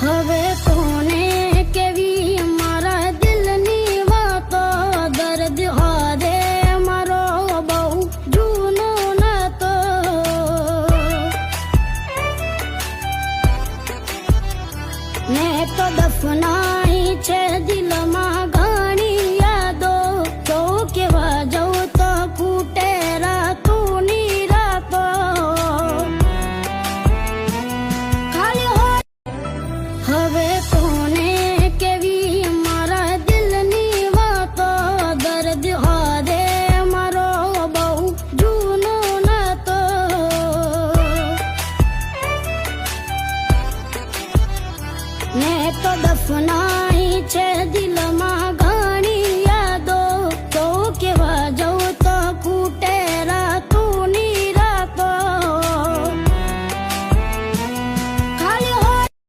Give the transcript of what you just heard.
હવે કોને કેવી મારા દિલની વાતો, દર્દ હારે મારો બહુ જૂનો નતો. ને તો દફનાઈ છે દિલમાં ઘણી યાદો, તો કેવા જવું તો ફૂટે રાતુની રાતો. હવે કોને કેવી મારા દિલની વાતો, દર્દ હારે મારો બહુ જૂનો નતો. ને તો દફનાઈ છે દિલમાં